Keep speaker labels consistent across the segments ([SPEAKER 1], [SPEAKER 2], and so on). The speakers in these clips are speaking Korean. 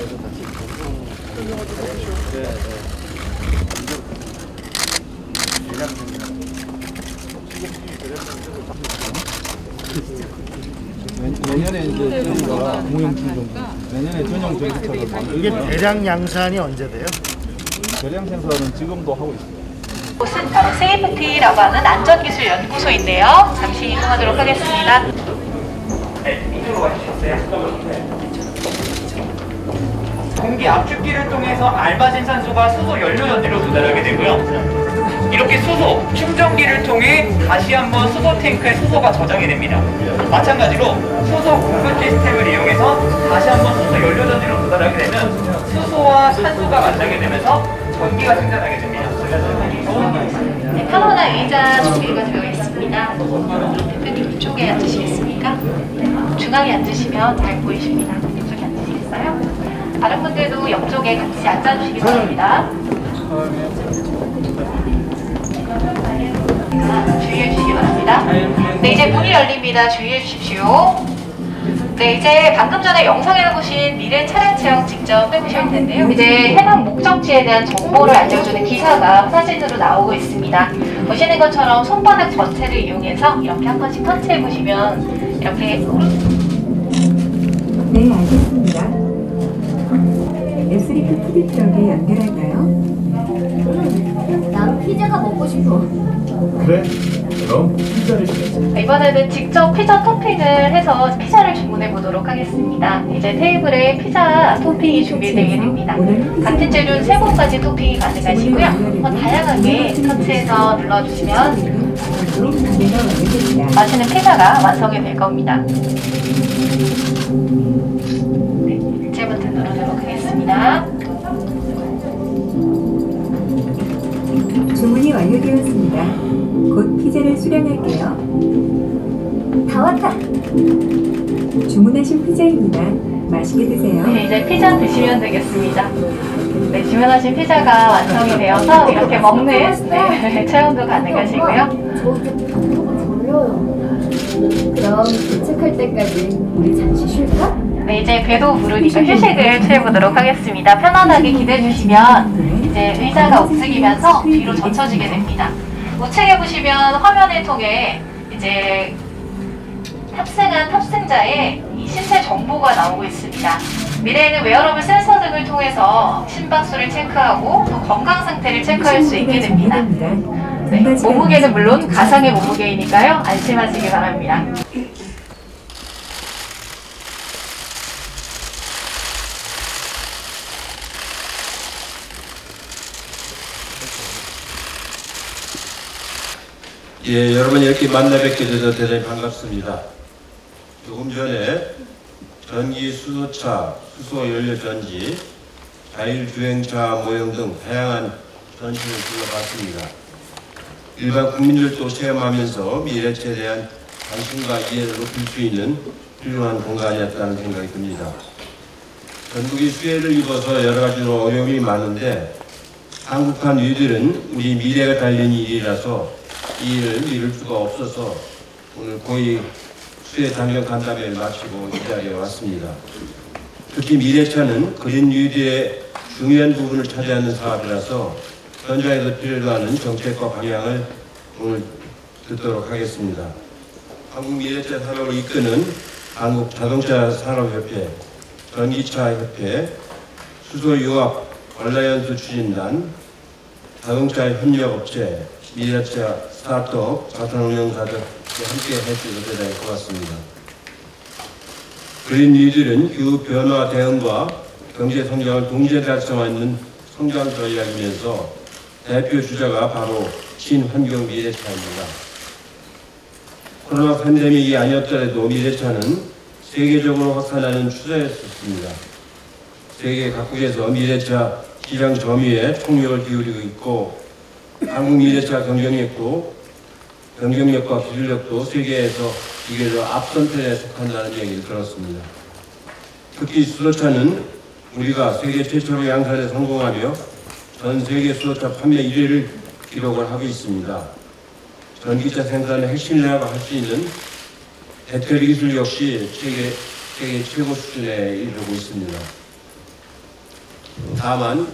[SPEAKER 1] 분야에서 같이 공동
[SPEAKER 2] 내년에 이제 저희가 무용충동 내년에 전용 전기차를 만들고요.
[SPEAKER 3] 이게 대량 양산이 언제 돼요?
[SPEAKER 2] 대량 생산은 지금도 하고 있습니다.
[SPEAKER 4] 곳은 바로 세이프티라고 하는 안전기술연구소인데요. 잠시 이동하도록 하겠습니다.
[SPEAKER 5] 네, 이쪽으로 와주셨어요. 공기 압축기를 통해서 알바진 산소가 수소 연료전지로 도달하게 되고요. 이렇게 수소 충전기를 통해 다시 한번 수소 탱크에 수소가 저장이 됩니다. 마찬가지로 수소 공급 시스템을 이용해서 다시 한번 수소 연료전지로 도달하게 되면 수소와 산소가 만나게 되면서 전기가 생산하게 됩니다.
[SPEAKER 4] 네, 편안한 의자 준비가 되어 있습니다. 대표님 이쪽에 앉으시겠습니까? 중앙에 앉으시면 잘 보이십니다. 이쪽에 앉으시겠어요? 다른 분들도 옆쪽에 같이 앉아주시기 바랍니다. 주의해 주시기 바랍니다. 네, 이제 문이 열립니다. 주의해 주십시오. 네, 이제 방금 전에 영상에서 보신 미래 차량 체험 직접 해보실 텐데요. 이제 해당 목적지에 대한 정보를 알려주는 기사가 사진으로 나오고 있습니다. 보시는 것처럼 손바닥 전체를 이용해서 이렇게 한 번씩 터치해 보시면 이렇게
[SPEAKER 6] 네, 알겠습니다. S3 푸드 트럭에 연결할까요?
[SPEAKER 7] 난 피자가 먹고 싶어.
[SPEAKER 2] 그래? 그럼 피자를 시켰어.
[SPEAKER 4] 이번에는 직접 피자 토핑을 해서 피자를 주문해 보도록 하겠습니다. 이제 테이블에 피자 토핑이 준비되게 됩니다. 같은 재료는 3번까지 토핑이 가능하시고요. 다양하게 터치해서 눌러주시면 맛있는 피자가 완성이 될 겁니다. 네, 일제 버튼 누르도록 하겠습니다.
[SPEAKER 6] 주문이 완료되었습니다. 곧 피자를 수령할게요.
[SPEAKER 7] 다 왔다.
[SPEAKER 6] 주문하신 피자입니다. 맛있게 드세요.
[SPEAKER 4] 네, 이제 피자 드시면 되겠습니다. 네, 주문하신 피자가 완성이 되어서 이렇게 먹는 체험도 가능하시고요.
[SPEAKER 7] 저 너무 졸려요. 그럼 도착할 때까지 우리 잠시 쉴까?
[SPEAKER 4] 네, 이제 배도 부르니까 휴식을 취해보도록 하겠습니다. 편안하게 기대주시면 이제 의자가 움직이면서 뒤로 젖혀지게 됩니다. 우측에 보시면 화면을 통해 이제 탑승한 탑승자의 이 신체 정보가 나오고 있습니다. 미래에는 웨어러블 센서 등을 통해서 심박수를 체크하고 또 건강 상태를 체크할 수 있게 됩니다. 네, 몸무게는 물론 가상의 몸무게이니까요. 안심하시기 바랍니다.
[SPEAKER 8] 예, 여러분 이렇게 만나 뵙게 돼서 대단히 반갑습니다. 조금 전에 전기 수소차, 수소연료전지, 자율주행차 모형 등 다양한 전시를 둘러봤습니다. 일반 국민들도 체험하면서 미래차에 대한 관심과 이해를 높일 수 있는 훌륭한 공간이었다는 생각이 듭니다. 전국이 수해를 입어서 여러 가지로 어려움이 많은데 한국판 위들은 우리 미래가 달린 일이라서 이 일을 미룰 수가 없어서 오늘 고위 수해 단련 간담회를 마치고 이 자리에 왔습니다. 특히 미래차는 그린 뉴딜의 중요한 부분을 차지하는 사업이라서 현장에서 필요로 하는 정책과 방향을 오늘 듣도록 하겠습니다. 한국 미래차 산업을 이끄는 한국자동차산업협회, 전기차협회, 수소유압 얼라이언스 추진단, 자동차 협력업체, 미래차 스타트업, 자산운용사들 함께 해주셔서 대단히 고맙습니다. 그린 뉴딜은 기후 변화 대응과 경제 성장을 동시에 달성하는 성장 전략이면서 대표 주자가 바로 친환경 미래차입니다. 코로나 팬데믹이 아니었더라도 미래차는 세계적으로 확산하는 추세였습니다. 세계 각국에서 미래차 시장 점유에 총력을 기울이고 있고 한국 미래차 경쟁력과 기술력도 세계에서 비교적 앞선 편에 속한다는 얘기를 들었습니다. 특히 수소차는 우리가 세계 최초로 양산에 성공하며 전 세계 수소차 판매 1위를 기록을 하고 있습니다. 전기차 생산의 핵심이라고 할 수 있는 배터리 기술 역시 세계 최고 수준에 이르고 있습니다. 다만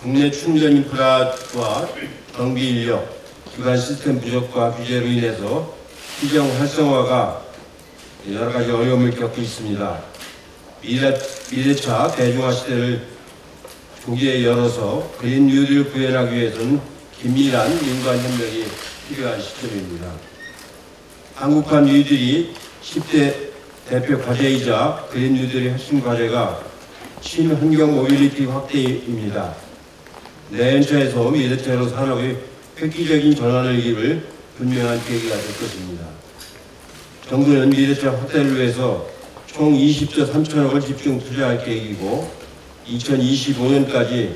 [SPEAKER 8] 국내 충전 인프라와 정비 인력, 기관 시스템 부족과 규제로 인해서 시장 활성화가 여러 가지 어려움을 겪고 있습니다. 미래차 대중화 시대를 조기에 열어서 그린 뉴딜을 구현하기 위해서는 긴밀한 민관협력이 필요한 시점입니다. 한국판 뉴딜이 10대 대표 과제이자 그린 뉴딜의 핵심 과제가 친환경 모빌리티 확대입니다. 내연차에서 미래차로 산업의 획기적인 전환을 이룰 분명한 계기가 될 것입니다. 정부는 미래차 확대를 위해서 총 20조 3천억을 집중 투자할 계획이고 2025년까지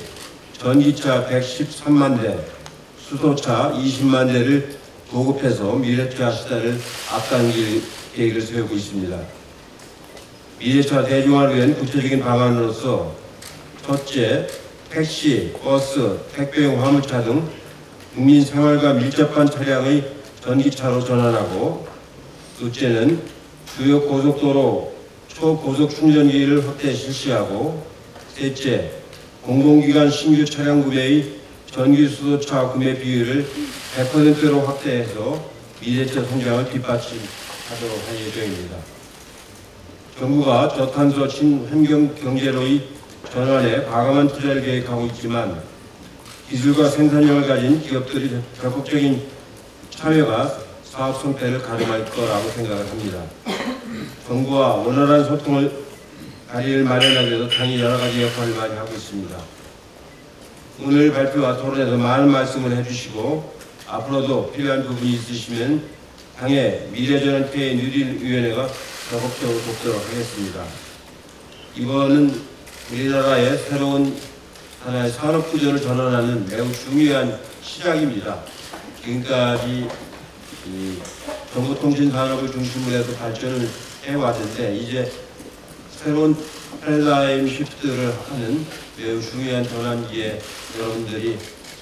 [SPEAKER 8] 전기차 113만 대, 수소차 20만 대를 보급해서 미래차 시대를 앞당길 계획을 세우고 있습니다. 미래차 대중화를 위한 구체적인 방안으로서 첫째, 택시, 버스, 택배용 화물차 등 국민 생활과 밀접한 차량의 전기차로 전환하고, 둘째는 주요 고속도로 초고속 충전기를 확대 실시하고, 셋째, 공공기관 신규 차량 구매의 전기수소차 구매 비율을 100%로 확대해서 미래차 성장을 뒷받침하도록 할 예정입니다. 정부가 저탄소 친환경 경제로의 전환에 과감한 투자를 계획하고 있지만 기술과 생산력을 가진 기업들이 적극적인 참여가 사업 성패를 가름할 거라고 생각을 합니다. 정부와 원활한 소통을 자리를 마련하기 위해서 당이 여러 가지 역할을 많이 하고 있습니다. 오늘 발표와 토론에서 많은 말씀을 해주시고 앞으로도 필요한 부분이 있으시면 당의 미래전환회의 뉴딜위원회가 적극적으로 돕도록 하겠습니다. 이번은 우리나라의 새로운 하나의 산업구조를 전환하는 매우 중요한 시작입니다. 지금까지 정보통신산업을 중심으로 해서 발전을 해왔는데 이제 새로운 패러다임 시프트를 하는 매우 중요한 전환기에 여러분들이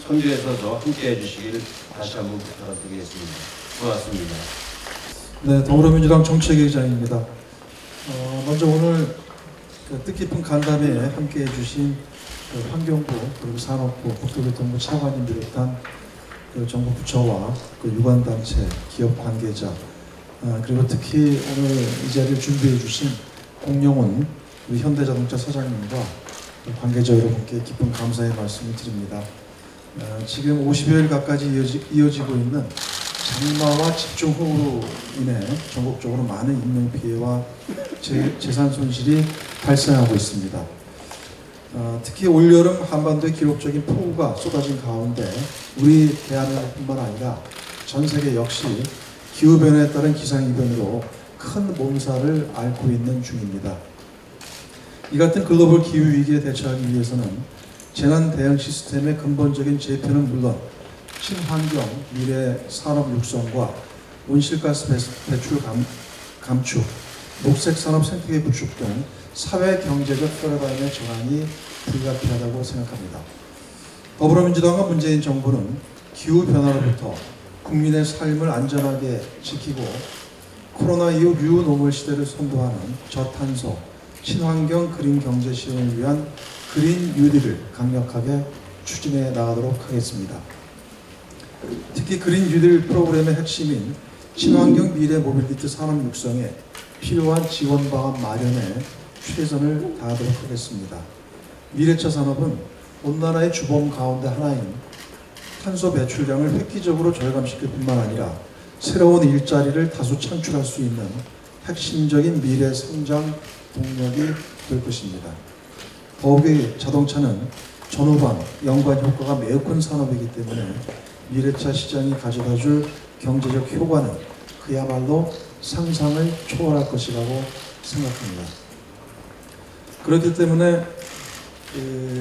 [SPEAKER 8] 선두에 서서 함께 해주시길 다시 한번 부탁드리겠습니다. 고맙습니다.
[SPEAKER 1] 네, 더불어민주당 정책위의장입니다. 먼저 오늘 뜻깊은 간담회에 함께해 주신 환경부, 그리고 산업부, 국토교통부 차관님 비롯한 정부 부처와 유관단체, 기업 관계자, 그리고 특히 오늘 이 자리를 준비해 주신 공영훈 우리 현대자동차 사장님과 관계자 여러분께 깊은 감사의 말씀을 드립니다. 지금 50여일 가까이 이어지고 있는 장마와 집중호우로 인해 전국적으로 많은 인명피해와 재산 손실이 발생하고 있습니다. 특히 올여름 한반도에 기록적인 폭우가 쏟아진 가운데 우리 대한민국뿐만 아니라 전 세계 역시 기후변화에 따른 기상이변으로 큰 몸살을 앓고 있는 중입니다. 이 같은 글로벌 기후위기에 대처하기 위해서는 재난 대응 시스템의 근본적인 재편은 물론 친환경 미래 산업 육성과 온실가스 배출 감축, 녹색 산업 생태계 구축 등 사회 경제적 패러다임의 전환이 불가피하다고 생각합니다. 더불어민주당과 문재인 정부는 기후 변화로부터 국민의 삶을 안전하게 지키고 코로나 이후 뉴노멀 시대를 선도하는 저탄소, 친환경 그린 경제 실현을 위한 그린 뉴딜을 강력하게 추진해 나가도록 하겠습니다. 특히 그린 뉴딜 프로그램의 핵심인 친환경 미래 모빌리티 산업 육성에 필요한 지원 방안 마련에 최선을 다하도록 하겠습니다. 미래차 산업은 온난화의 주범 가운데 하나인 탄소 배출량을 획기적으로 절감시킬 뿐만 아니라 새로운 일자리를 다수 창출할 수 있는 핵심적인 미래 성장 동력이 될 것입니다. 더욱이 자동차는 전후반 연관 효과가 매우 큰 산업이기 때문에 미래차 시장이 가져다줄 경제적 효과는 그야말로 상상을 초월할 것이라고 생각합니다. 그렇기 때문에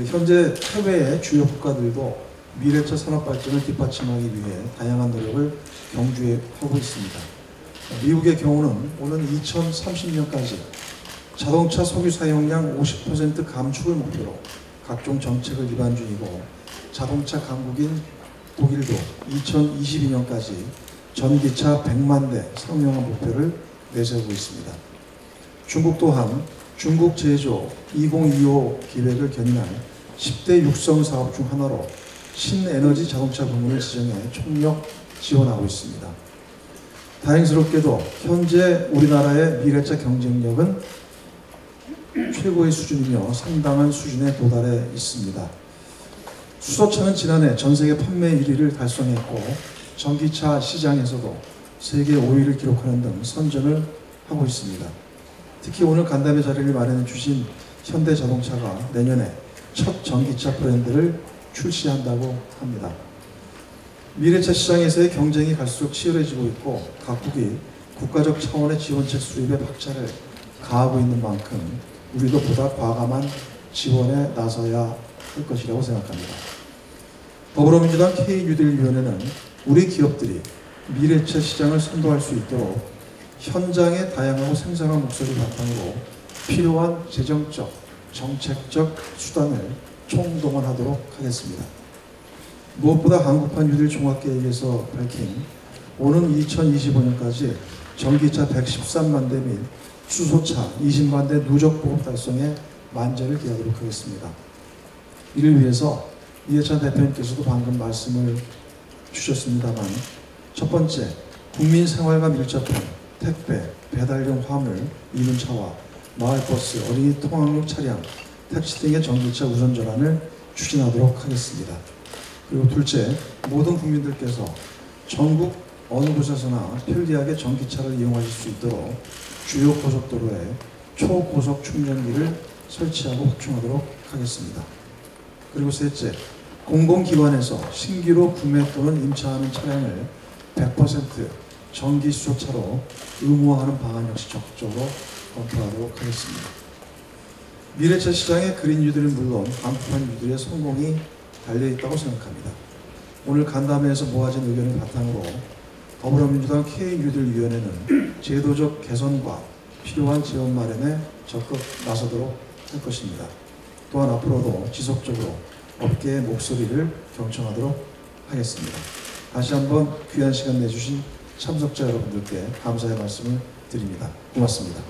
[SPEAKER 1] 현재 해외의 주요 국가들도 미래차 산업 발전을 뒷받침하기 위해 다양한 노력을 경주하고 있습니다. 미국의 경우는 오는 2030년까지 자동차 소비 사용량 50% 감축을 목표로 각종 정책을 입안 중이고, 자동차 강국인 독일도 2022년까지 전기차 100만 대 상용화 목표를 내세우고 있습니다. 중국 또한 중국 제조 2025 기획을 견인한 10대 육성 사업 중 하나로 신에너지 자동차 부문을 지정해 총력 지원하고 있습니다. 다행스럽게도 현재 우리나라의 미래차 경쟁력은 최고의 수준이며 상당한 수준에 도달해 있습니다. 수소차는 지난해 전세계 판매 1위를 달성했고 전기차 시장에서도 세계 5위를 기록하는 등 선전을 하고 있습니다. 특히 오늘 간담회 자리를 마련해 주신 현대자동차가 내년에 첫 전기차 브랜드를 출시한다고 합니다. 미래차 시장에서의 경쟁이 갈수록 치열해지고 있고 각국이 국가적 차원의 지원책 수립에 박차를 가하고 있는 만큼 우리도 보다 과감한 지원에 나서야 할 것이라고 생각합니다. 더불어민주당 K뉴딜위원회는 우리 기업들이 미래차 시장을 선도할 수 있도록 현장의 다양하고 생생한 목소리를 바탕으로 필요한 재정적, 정책적 수단을 총동원하도록 하겠습니다. 무엇보다 한국판 뉴딜 종합계획에서 밝힌 오는 2025년까지 전기차 113만 대 및 수소차 20만 대 누적 보급 달성에 만전을 기하도록 하겠습니다. 이를 위해서 이해찬 대표님께서도 방금 말씀을 주셨습니다만 첫 번째, 국민 생활과 밀접한 택배, 배달용 화물, 이륜차와 마을버스, 어린이 통학용 차량, 택시 등의 전기차 우선 전환을 추진하도록 하겠습니다. 그리고 둘째, 모든 국민들께서 전국 어느 곳에서나 편리하게 전기차를 이용하실 수 있도록 주요 고속도로에 초고속 충전기를 설치하고 확충하도록 하겠습니다. 그리고 셋째, 공공기관에서 신규로 구매 또는 임차하는 차량을 100% 전기 수소차로 의무화하는 방안 역시 적극적으로 검토하도록 하겠습니다. 미래차 시장의 그린 뉴딜은 물론 한국판 뉴딜의 성공이 달려있다고 생각합니다. 오늘 간담회에서 모아진 의견을 바탕으로 더불어민주당 K뉴딜위원회는 제도적 개선과 필요한 지원 마련에 적극 나서도록 할 것입니다. 또한 앞으로도 지속적으로 업계의 목소리를 경청하도록 하겠습니다. 다시 한번 귀한 시간 내주신 참석자 여러분들께 감사의 말씀을 드립니다. 고맙습니다.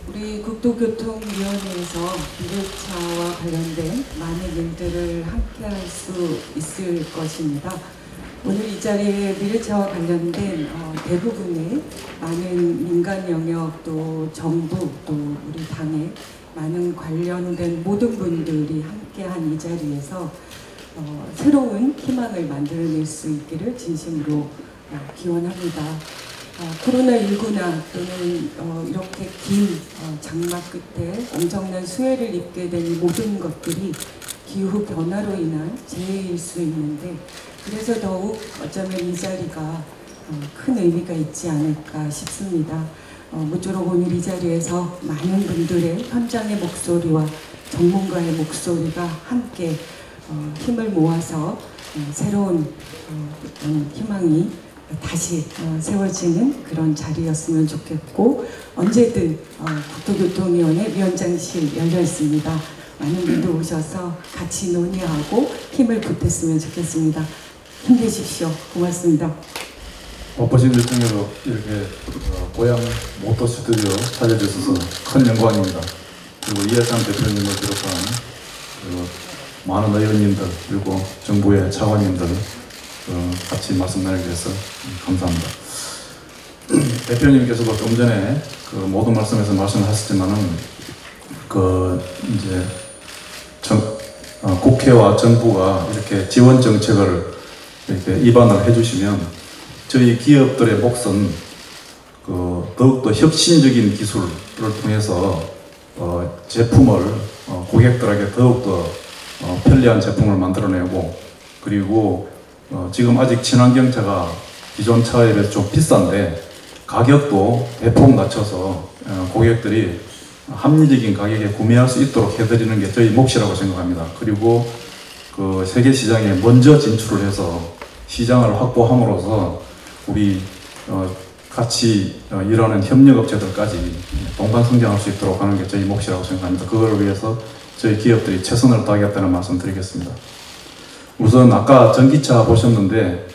[SPEAKER 9] 우리 국토교통위원회에서 미래차와 관련된 많은 일들을 함께 할 수 있을 것입니다. 오늘 이 자리에 미래차와 관련된 대부분의 많은 민간 영역 또 정부 또 우리 당의 많은 관련된 모든 분들이 함께한 이 자리에서 새로운 희망을 만들어낼 수 있기를 진심으로 기원합니다. 코로나19나 또는 이렇게 긴 장마 끝에 엄청난 수해를 입게 된 이 모든 것들이 기후 변화로 인한 재해일 수 있는데 그래서 더욱 어쩌면 이 자리가 큰 의미가 있지 않을까 싶습니다. 모쪼록 오늘 이 자리에서 많은 분들의 현장의 목소리와 전문가의 목소리가 함께 힘을 모아서 새로운 희망이 다시 세워지는 그런 자리였으면 좋겠고 언제든 국토교통위원회 위원장실 열려 있습니다. 많은 분들 오셔서 같이 논의하고 힘을 보탰으면 좋겠습니다. 힘내십시오. 고맙습니다.
[SPEAKER 2] 바쁘신 일정으로 이렇게 고향 모터 스튜디오 찾아주셔서 큰 영광입니다. 그리고 이해찬 대표님을 비롯한 그리고 많은 의원님들 그리고 정부의 차관님들 같이 말씀 나누기 위해서 감사합니다. 대표님께서도 좀 전에 그 모든 말씀에서 말씀하셨지만은 이제 국회와 정부가 이렇게 지원 정책을 이렇게 입안을 해주시면 저희 기업들의 몫은 더욱더 혁신적인 기술을 통해서 제품을 고객들에게 더욱더 편리한 제품을 만들어내고 그리고 지금 아직 친환경차가 기존 차에 비해서 좀 비싼데 가격도 대폭 낮춰서 고객들이 합리적인 가격에 구매할 수 있도록 해드리는 게 저희 몫이라고 생각합니다. 그리고 그 세계 시장에 먼저 진출을 해서 시장을 확보함으로써 우리 같이 일하는 협력업체들까지 동반 성장할 수 있도록 하는 게 저희 몫이라고 생각합니다. 그걸 위해서 저희 기업들이 최선을 다하겠다는 말씀 드리겠습니다. 우선 아까 전기차 보셨는데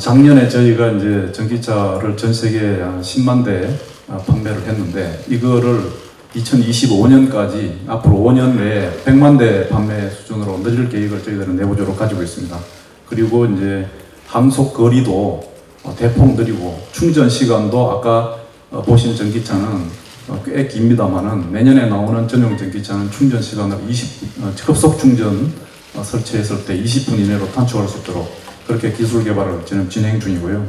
[SPEAKER 2] 작년에 저희가 이제 전기차를 전 세계에 한 10만 대 판매를 했는데 이거를 2025년까지 앞으로 5년 내에 100만 대 판매 수준으로 늘릴 계획을 저희들은 내부적으로 가지고 있습니다. 그리고 이제 항속 거리도 대폭 늘리고 충전 시간도 아까 보신 전기차는 꽤 깁니다만은 내년에 나오는 전용 전기차는 충전 시간을 급속 충전 설치했을 때 20분 이내로 단축할 수 있도록 그렇게 기술 개발을 지금 진행 중이고요.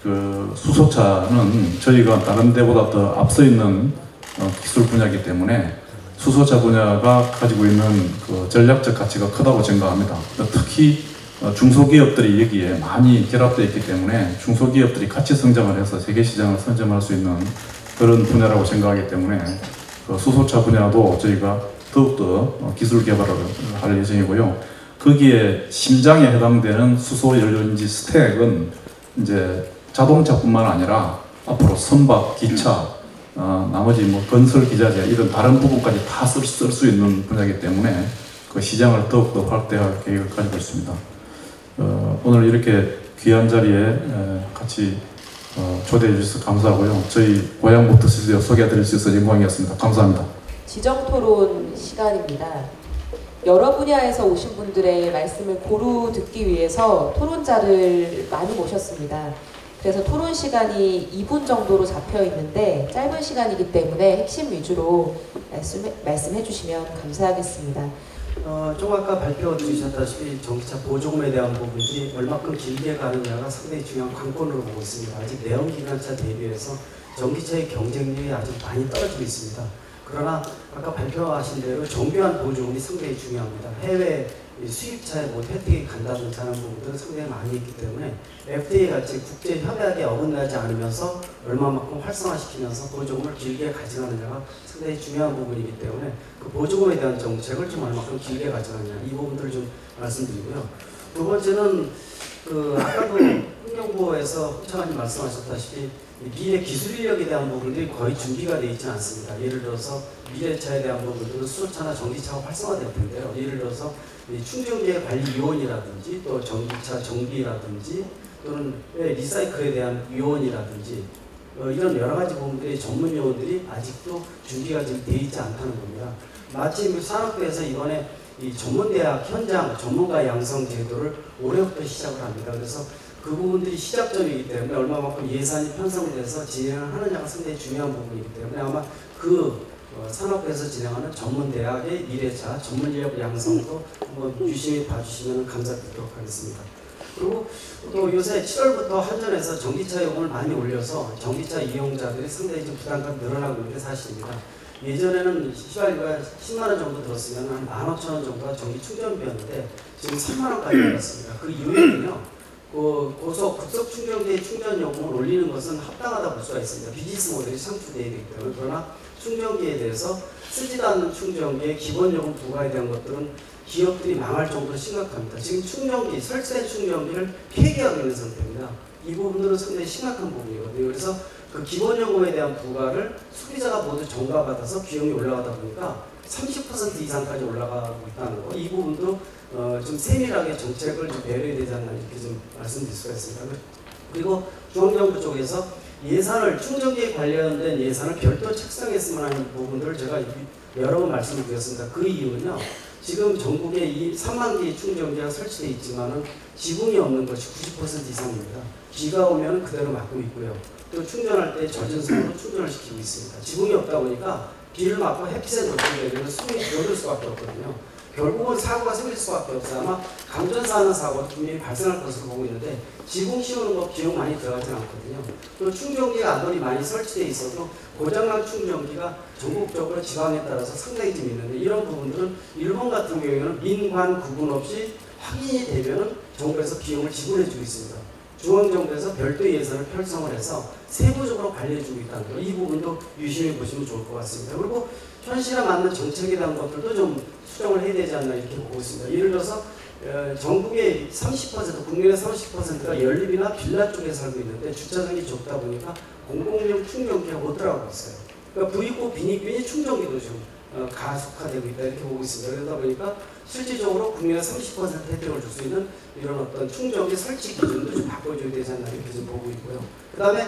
[SPEAKER 2] 그 수소차는 저희가 다른 데보다 더 앞서 있는 기술 분야이기 때문에 수소차 분야가 가지고 있는 그 전략적 가치가 크다고 생각합니다. 특히 중소기업들이 여기에 많이 결합되어 있기 때문에 중소기업들이 같이 성장을 해서 세계 시장을 선점할 수 있는 그런 분야라고 생각하기 때문에 그 수소차 분야도 저희가 더욱더 기술 개발을 할 예정이고요. 거기에 심장에 해당되는 수소 연료인지 스택은 이제 자동차뿐만 아니라 앞으로 선박, 기차, 나머지 뭐 건설 기자재 이런 다른 부분까지 다 쓸 수 있는 분야이기 때문에 그 시장을 더욱더 확대할 계획을 가지고 있습니다. 오늘 이렇게 귀한 자리에 같이 초대해 주셔서 감사하고요. 저희 고향 모터 스튜디오 소개해 드릴 수 있어서 영광이었습니다. 감사합니다.
[SPEAKER 10] 지정 토론 시간입니다. 여러 분야에서 오신 분들의 말씀을 고루 듣기 위해서 토론자를 많이 모셨습니다. 그래서 토론 시간이 2분 정도로 잡혀 있는데 짧은 시간이기 때문에 핵심 위주로 말씀해 주시면 감사하겠습니다.
[SPEAKER 11] 좀 아까 발표 드리셨다시피 전기차 보조금에 대한 부분이 얼마큼 길게 가느냐가 상당히 중요한 관건으로 보고 있습니다. 아직 내연기관차 대비해서 전기차의 경쟁력이 아직 많이 떨어지고 있습니다. 그러나 아까 발표하신 대로 정교한 보조금이 상당히 중요합니다. 해외 수입차에 뭐 혜택이 간다든지 하는 부분들은 상당히 많이 있기 때문에 FTA 같이 국제 협약에 어긋나지 않으면서 얼마만큼 활성화시키면서 보조금을 길게 가져가느냐가 상당히 중요한 부분이기 때문에 그 보조금에 대한 정책을 좀 얼마큼 길게 가져가느냐 이 부분들을 좀 말씀드리고요. 두 번째는 그 아까도 환경부에서 홍차관님 말씀하셨다시피 미래 기술 인력에 대한 부분들이 거의 준비가 되어 있지는 않습니다. 예를 들어서 미래차에 대한 부분들은 수소차나 전기차가 활성화될 텐데요. 예를 들어서 충전기의 관리 요원이라든지 또 전기차 정비라든지 또는 리사이클에 대한 요원이라든지 이런 여러 가지 부분들이 전문 요원들이 아직도 준비가 지금 되어 있지 않다는 겁니다. 마침 산업부에서 이번에 이 전문대학 현장 전문가 양성 제도를 올해부터 시작을 합니다. 그래서 그 부분들이 시작점이기 때문에 얼마만큼 예산이 편성돼서 진행을 하느냐가 상당히 중요한 부분이기 때문에 아마 그 산업부에서 진행하는 전문대학의 미래차 전문인력 양성도 한번 유심히 봐주시면 감사드리도록 하겠습니다. 그리고 또 요새 7월부터 한전에서 전기차 요금을 많이 올려서 전기차 이용자들이 상당히 좀 부담감이 늘어나고 있는 게 사실입니다. 예전에는 시발료가 10만원 정도 들었으면 한 15,000원 정도가 전기 충전비였는데 지금 3만원까지 올랐습니다. 그 이유는요. 급속 충전기의 충전 요금을 올리는 것은 합당하다 볼 수가 있습니다. 비즈니스 모델이 창출되어야 되기 때문에. 그러나 충전기에 대해서 쓰지도 않는 충전기의 기본 요금 부과에 대한 것들은 기업들이 망할 정도로 심각합니다. 지금 충전기, 설치된 충전기를 폐기하고 있는 상태입니다. 이 부분들은 상당히 심각한 부분이거든요. 그래서 그 기본 요금에 대한 부과를 소비자가 모두 전가받아서 비용이 올라가다 보니까 30% 이상까지 올라가고 있다는 거. 이 부분도 좀 세밀하게 정책을 좀 배려해야 되지 않나 이렇게 좀 말씀드릴 수가 있습니다. 그리고 중앙정부 쪽에서 예산을 충전기에 관련된 예산을 별도 책정했으면 하는 부분들을 제가 여러 번 말씀을 드렸습니다. 그 이유는요. 지금 전국에 이 3만 개의 충전기가 설치되어 있지만은 지붕이 없는 것이 90% 이상입니다. 비가 오면 그대로 막고 있고요. 또 충전할 때 젖은 손으로 충전을 시키고 있습니다. 지붕이 없다 보니까 비를 맞고 햇빛에 노출되게 되면 숨이 줄어들 수밖에 없거든요. 결국은 사고가 생길 수밖에 없어요. 아마 감전사하는 사고도 분명히 발생할 것으로 보고 있는데 지붕 씌우는 거 비용 많이 들어가지 않거든요. 또 충전기가 아무리 많이 설치되어 있어도 고장난 충전기가 전국적으로 지방에 따라서 상당히 좀 있는데 이런 부분들은 일본 같은 경우에는 민관 구분 없이 확인이 되면 정부에서 비용을 지불해주고 있습니다. 중앙정부에서 별도 예산을 편성을 해서 세부적으로 관리해주고 있다는 거. 이 부분도 유심히 보시면 좋을 것 같습니다. 그리고 현실에 맞는 정책에 대한 것들도 좀 수정을 해야 되지 않나 이렇게 보고 있습니다. 예를 들어서 전국의 30%, 국민의 30%가 연립이나 빌라 쪽에 살고 있는데 주차장이 좁다 보니까 공공용 충전기가 못 들어가고 있어요. 그러니까 부익부 빈익빈이 충전기도 좀 가속화되고 있다 이렇게 보고 있습니다. 그러다 보니까 실질적으로 국민의 30% 혜택을 줄 수 있는 이런 어떤 충전기 설치 기준도 좀 바꿔줘야 되지 않나 이렇게 좀 보고 있고요. 그 다음에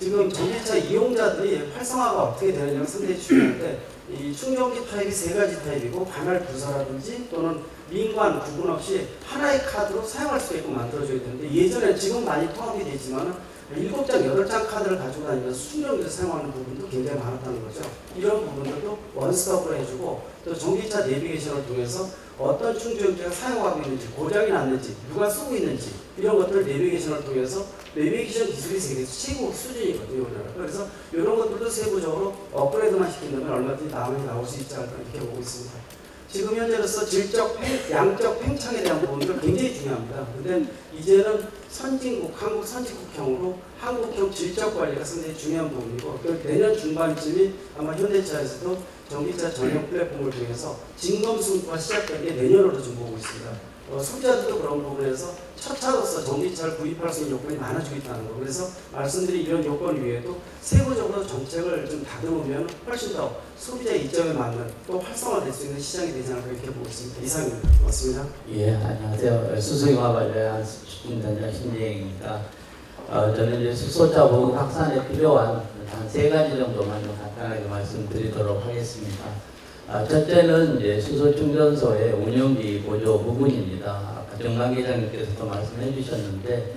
[SPEAKER 11] 지금 전기차 이용자들이 활성화가 어떻게 되느냐가 상당히 중요한데 이 충전기 타입이 3가지 타입이고 관할 부서라든지 또는 민관 구분 없이 하나의 카드로 사용할 수 있게끔 만들어줘야 되는데 예전에 지금 많이 통합이 되지만 7장, 8장 카드를 가지고 다니면서 충전기를 사용하는 부분도 굉장히 많았다는 거죠. 이런 부분들도 원스톱으로 해주고 또 전기차 내비게이션을 통해서 어떤 충전기가 사용하고 있는지, 고장이 났는지, 누가 쓰고 있는지 이런 것들을 내비게이션을 통해서 내비게이션 기술이 세계에서 최고 수준이거든요. 그래서 이런 것들도 세부적으로 업그레이드만 시킨다면 얼마든지 다음에 나올 수 있지 않을까 이렇게 보고 있습니다. 지금 현재로서 질적, 양적 팽창에 대한 부분도 굉장히 중요합니다. 그런데 이제는 선진국, 한국 선진국형으로 한국형 질적 관리가 상당히 중요한 부분이고 내년 중반쯤이 아마 현대차에서도 전기차 전용 플랫폼을 통해서 진검승부가 시작된 게 내년으로 좀 보고 있습니다. 소비자들도 그런 부분에서 첫 차로서 전기차를 구입할 수 있는 요건이 많아지고 있다는 거. 그래서 말씀드린 이런 요건 위에도 세부적으로 정책을 좀 다듬으면 훨씬 더 소비자 이점에 맞는 또 활성화될 수 있는 시장이 되지 않을까 이렇게 보고 있습니다. 이상입니다. 고맙습니다.
[SPEAKER 12] 예, 안녕하세요. 수소융합 관련 추진단장 신재영입니다. 저는 이제 수소차 보급 확산에 필요한 한 3가지 정도만 좀 간단하게 말씀드리도록 하겠습니다. 첫째는 이제 수소 충전소의 운영비 보조 부분입니다. 아까 정강 기자님께서도 말씀해 주셨는데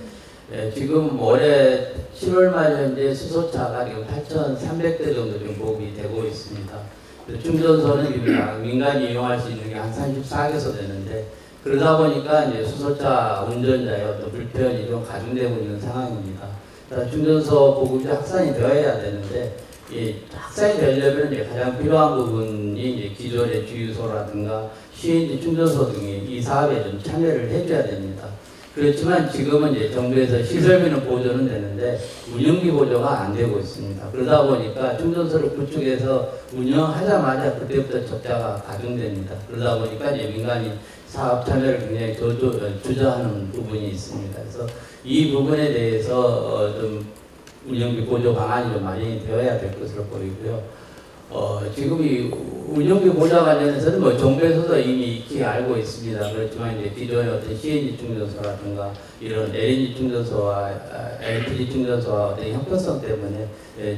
[SPEAKER 12] 지금 올해 7월 말 현재 수소차가 지금 8,300대 정도 좀 보급이 되고 있습니다. 충전소는 지금 민간이 이용할 수 있는 게 한 34개소 되는데 그러다 보니까 이제 수소차 운전자의 어떤 불편이 좀 가중되고 있는 상황입니다. 충전소 보급이 확산이 되어야 되는데 확산이 되려면 이제 가장 필요한 부분이 이제 기존의 주유소라든가 CNG 충전소 등이 이 사업에 좀 참여를 해줘야 됩니다. 그렇지만 지금은 이제 정부에서 시설비는 보조는 되는데 운영비 보조가 안 되고 있습니다. 그러다 보니까 충전소를 구축해서 운영하자마자 그때부터 적자가 가중됩니다. 그러다 보니까 이제 민간이 사업 참여를 굉장히 주저하는 부분이 있습니다. 그래서 이 부분에 대해서 좀 운영비 보조 방안이 좀 마련이 되어야 될 것으로 보이고요. 지금 이 운영비 보조 관련해서는 뭐 정부에서도 이미 익히 알고 있습니다. 그렇지만 이제 기존의 어떤 CNG 충전소라든가 이런 LNG 충전소와 LPG 충전소와 어떤 형평성 때문에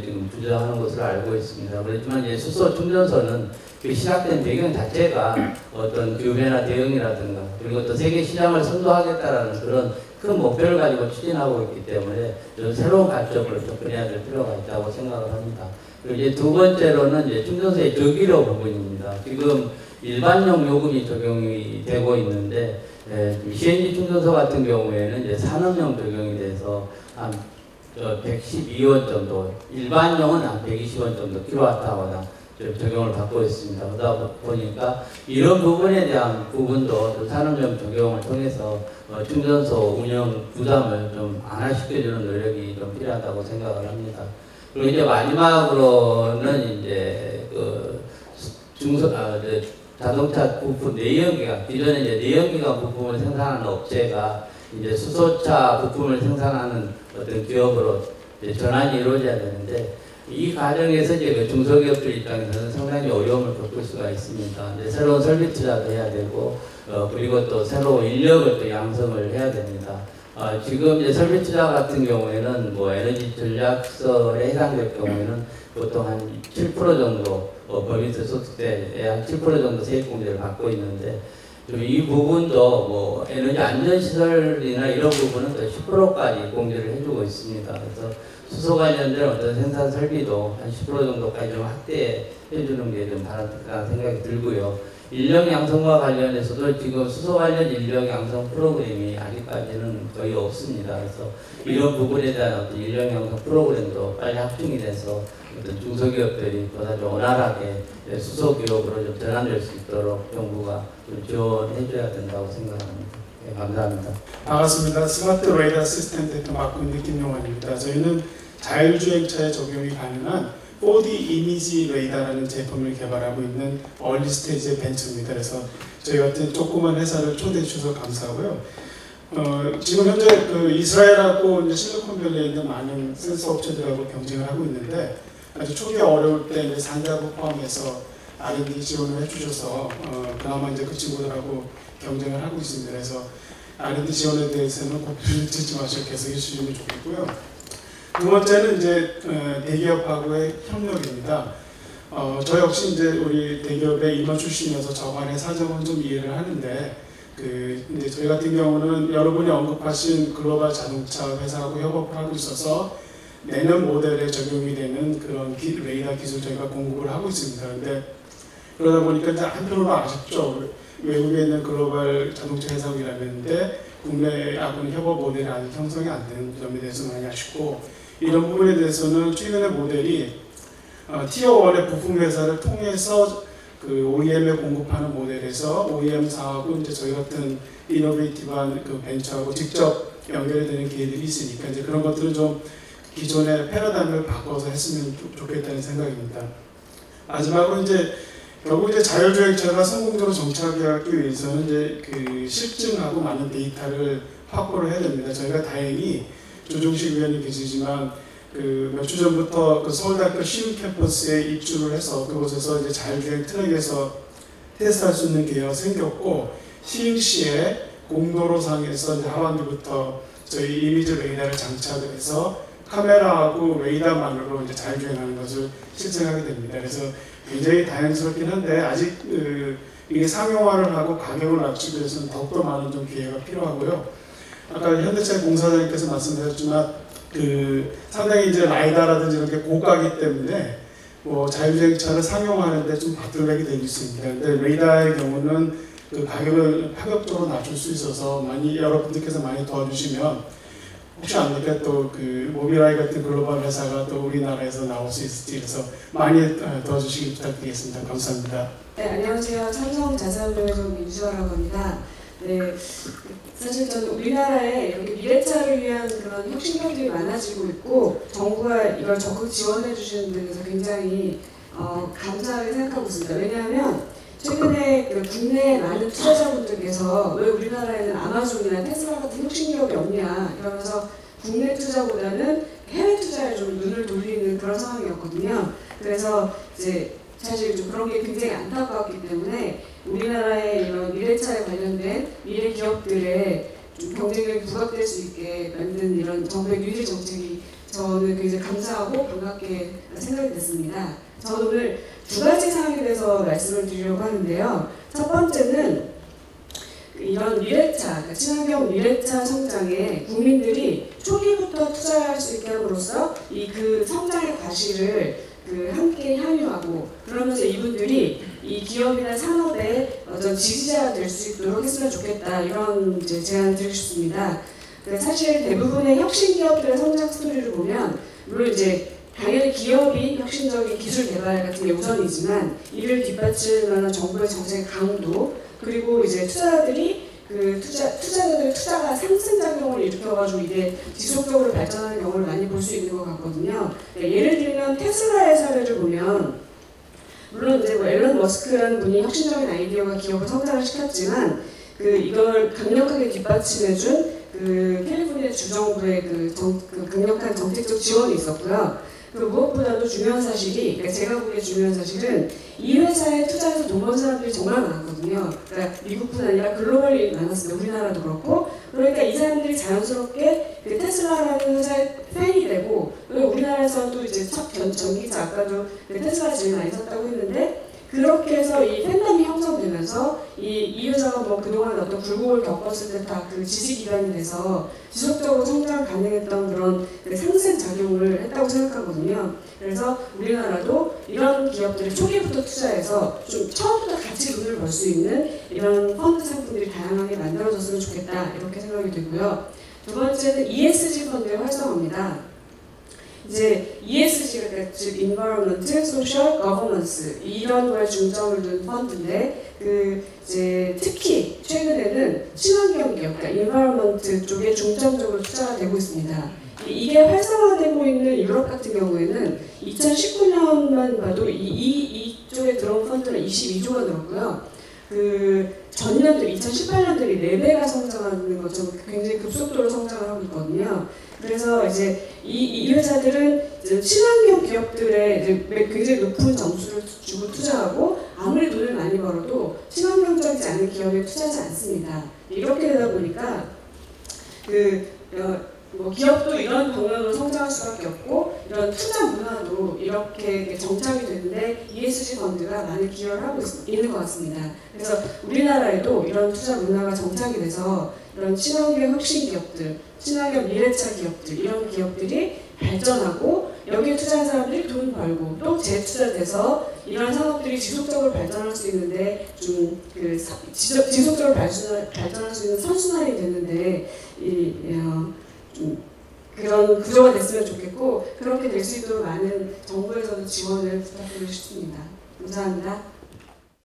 [SPEAKER 12] 지금 주저하는 것으로 알고 있습니다. 그렇지만 이제 수소 충전소는 그 시작된 배경 자체가 어떤 규제나 대응이라든가 그리고 또 세계 시장을 선도하겠다라는 그런 큰 목표를 가지고 추진하고 있기 때문에 좀 새로운 관점으로 접근해야 될 필요가 있다고 생각을 합니다. 그리고 이제 두 번째로는 이제 충전소의 저기료 부분입니다. 지금 일반용 요금이 적용이 되고 있는데 CNG 충전소 같은 경우에는 이제 산업용 적용이 돼서 한 112원 정도, 일반용은 한 120원 정도 킬로와트아워당 적용을 받고 있습니다. 그러다 보니까 이런 부분에 대한 부분도 산업용 적용을 통해서 충전소 운영 부담을 좀 완화시켜주는 노력이 좀 필요하다고 생각을 합니다. 그리고 이제 마지막으로는 이제 그 자동차 부품 내연기관, 기존에 이제 내연기관 부품을 생산하는 업체가 이제 수소차 부품을 생산하는 어떤 기업으로 이제 전환이 이루어져야 되는데 이 과정에서 이제 그 중소기업들 입장에서는 상당히 어려움을 겪을 수가 있습니다. 이제 새로운 설비 투자도 해야 되고, 그리고 또 새로운 인력을 또 양성을 해야 됩니다. 지금 이제 설비 투자 같은 경우에는 뭐 에너지 전략서에 해당될 경우에는 보통 한 7% 정도 법인세 소득세에 한 7% 정도 세액공제를 받고 있는데 이 부분도 뭐 에너지 안전시설이나 이런 부분은 또 10%까지 공제를 해주고 있습니다. 그래서 수소 관련된 어떤 생산 설비도 한 10% 정도까지 좀 확대해 주는 게 좀 바람직하다는 생각이 들고요. 인력 양성과 관련해서도 지금 수소 관련 인력 양성 프로그램이 아직까지는 거의 없습니다. 그래서 이런 부분에 대한 어떤 인력 양성 프로그램도 빨리 확충이 돼서 어떤 중소기업들이 보다 좀 원활하게 수소 기업으로 좀 전환될 수 있도록 정부가 좀 지원해줘야 된다고 생각합니다. 네, 감사합니다.
[SPEAKER 13] 반갑습니다. 스마트 레이더 시스템 대표 맡고 있는 김용환입니다. 저희는 자율주행차에 적용이 가능한 4D 이미지 레이더라는 제품을 개발하고 있는 얼리 스테이지 벤처입니다. 그래서 저희 같은 조그만 회사를 초대해 주셔서 감사하고요. 지금 현재 그 이스라엘하고 이제 실리콘밸리에 있는 많은 센서 업체들하고 경쟁을 하고 있는데 아주 초기 어려울 때 이제 산자부 포함해서 R&D 지원을 해주셔서 그나마 이제 그 친구들하고 경쟁을 하고 있습니다. 그래서 R&D 지원에 대해서는 고삐를 듣지 마시고 계속 해주시면 좋겠고요. 두 번째는 이제 대기업하고의 협력입니다. 저 역시 이제 우리 대기업의 임원 출신이어서 저간의 사정은 좀 이해를 하는데 이제 저희 같은 경우는 여러분이 언급하신 글로벌 자동차 회사하고 협업을 하고 있어서 내년 모델에 적용이 되는 그런 레이더 기술 저희가 공급을 하고 있습니다. 그런데 그러다 보니까 이제 한편으로 아쉽죠. 외국에 있는 글로벌 자동차 회사하고 일하는데 국내하고는 협업 모델이 아직 형성이 안 되는 점에 대해서 많이 아쉽고, 이런 부분에 대해서는 최근의 모델이 티어1의 부품 회사를 통해서 그 OEM에 공급하는 모델에서 OEM사하고 이제 저희 같은 이노베이티브한 그 벤처하고 직접 연결이 되는 기회들이 있으니까 이제 그런 것들은 좀 기존의 패러다임을 바꿔서 했으면 좋겠다는 생각입니다. 마지막으로 이제 결국 이제 자율주행차가 성공적으로 정착하기 위해서는 이제 그 실증하고 많은 데이터를 확보를 해야 됩니다. 저희가 다행히 조종식 위원이 계시지만 그 몇 주 전부터 그 서울대학교 시흥 캠퍼스에 입주를 해서 그곳에서 이제 자율주행 트랙에서 테스트할 수 있는 기회가 생겼고, 시흥시에 공도로상에서 이제 하반기부터 저희 이미지 레이더를 장착을 해서 카메라하고 레이더만으로 이제 자율주행하는 것을 실증하게 됩니다. 그래서 굉장히 다양스럽긴 한데 아직 이게 상용화를 하고 가격을 낮추기 위해서는 더욱더 많은 좀 기회가 필요하고요. 아까 현대차 공사장님께서 말씀하셨지만 상당히 이제 라이다라든지 이렇게 고가기 때문에 뭐 자율주행차를 상용화하는데 좀 바틀렉이 되고 있습니다. 근데 레이더의 경우는 그 가격을 파격적으로 낮출 수 있어서 여러분들께서 많이 도와주시면 혹시 아니까 또 그 모빌아이 같은 글로벌 회사가 또 우리나라에서 나올 수 있을지, 그래서 많이 도와주시기 부탁드리겠습니다. 감사합니다.
[SPEAKER 9] 네, 안녕하세요. 삼성자산운용에서 민수아라고 합니다. 네, 사실 저는 우리나라에 이렇게 미래차를 위한 그런 혁신경들이 많아지고 있고 정부가 이걸 적극 지원해 주시는 데서 굉장히 감사하게 생각하고 있습니다. 왜냐하면 최근에 그 국내 많은 투자자분들께서 왜 우리나라에는 아마존이나 테슬라 같은 혁신기업이 없냐 이러면서 국내 투자보다는 해외 투자에 좀 눈을 돌리는 그런 상황이었거든요. 그래서 이제 사실 좀 그런 게 굉장히 안타까웠기 때문에 우리나라의 이런 미래차에 관련된 미래 기업들의 좀 경쟁력이 부각될 수 있게 만든 이런 정부의 뉴딜 정책이 저는 굉장히 감사하고 반갑게 생각이 됐습니다. 저는 오늘 두 가지 사항에 대해서 말씀을 드리려고 하는데요. 첫 번째는 이런 미래차, 그러니까 친환경 미래차 성장에 국민들이 초기부터 투자할 수 있게 함으로써 그 성장의 과실을 함께 향유하고, 그러면서 이분들이 이 기업이나 산업의 어떤 지지자가 될 수 있도록 했으면 좋겠다, 이런 이제 제안을 드리고 싶습니다. 사실 대부분의 혁신 기업들의 성장 스토리를 보면 물론 이제 당연히 기업이 혁신적인 기술 개발 같은 게 우선이지만 이를 뒷받침하는 정부의 정책의 강도, 그리고 이제 투자자들이 투자자들의 투자가 상승작용을 일으켜가지고 이게 지속적으로 발전하는 경우를 많이 볼 수 있는 것 같거든요. 그러니까 예를 들면 테슬라의 사례를 보면 물론 이제 뭐 앨런 머스크라는 분이 혁신적인 아이디어가 기업을 성장을 시켰지만 이걸 강력하게 뒷받침해준 캘리포니아 주정부의 강력한 정책적 지원이 있었고요. 무엇보다도 중요한 사실이, 그러니까 제가 보기에 중요한 사실은 이 회사에 투자해서 돈 번 사람들이 정말 많았거든요. 그러니까 미국뿐 아니라 글로벌이 많았습니다. 우리나라도 그렇고. 그러니까 이 사람들이 자연스럽게 테슬라라는 회사의 팬이 되고, 우리나라에서도 이제 첫 전기차 아까도 테슬라 제일 많이 샀다고 했는데, 그렇게 해서 이 팬덤이 형성되면서 이 회사가 뭐 그동안 어떤 굴곡을 겪었을 때 다 그 지지 기반이 돼서 지속적으로 성장 가능했던 그런 상승 작용을 했다고 생각하거든요. 그래서 우리나라도 이런 기업들이 초기부터 투자해서 좀 처음부터 같이 돈을 벌 수 있는 이런 펀드 상품들이 다양하게 만들어졌으면 좋겠다, 이렇게 생각이 되고요. 두 번째는 ESG 펀드의 활성화입니다. 이제 ESG가 즉 Environment, Social, Governance 이런 거에 중점을 둔 펀드인데 이제 특히 최근에는 친환경 기업, 그러니까 Environment 쪽에 중점적으로 투자가 되고 있습니다. 이게 활성화되고 있는 유럽 같은 경우에는 2019년만 봐도 이쪽에 들어온 펀드는 22조가 늘었고요. 전년도 2018년들이 4배가 성장하는 것처럼 굉장히 급속도로 성장을 하고 있거든요. 그래서 이제 이 회사들은 이제 친환경 기업들의 이제 굉장히 높은 점수를 주고 투자하고 아무리 돈을 많이 벌어도 친환경적이지 않은 기업에 투자하지 않습니다. 이렇게 되다 보니까 뭐 기업도 이런 방향으로 성장할 수밖에 없고 이런 투자 문화도 이렇게 정착이 되는데 ESG 펀드가 많이 기여를 하고 있는 것 같습니다. 그래서 우리나라에도 이런 투자 문화가 정착이 돼서 이런 친환경 혁신 기업들, 친환경 미래차 기업들 이런 기업들이 발전하고 여기에 투자한 사람들이 돈 벌고 또 재투자돼서 이런 산업들이 지속적으로 발전할 수 있는데 좀 지속적으로 발전할 수 있는 선순환이 되는데 좀 그런 구조가 됐으면 좋겠고 그렇게 될 수 있도록 많은 정부에서도 지원을 부탁드리고 싶습니다. 감사합니다.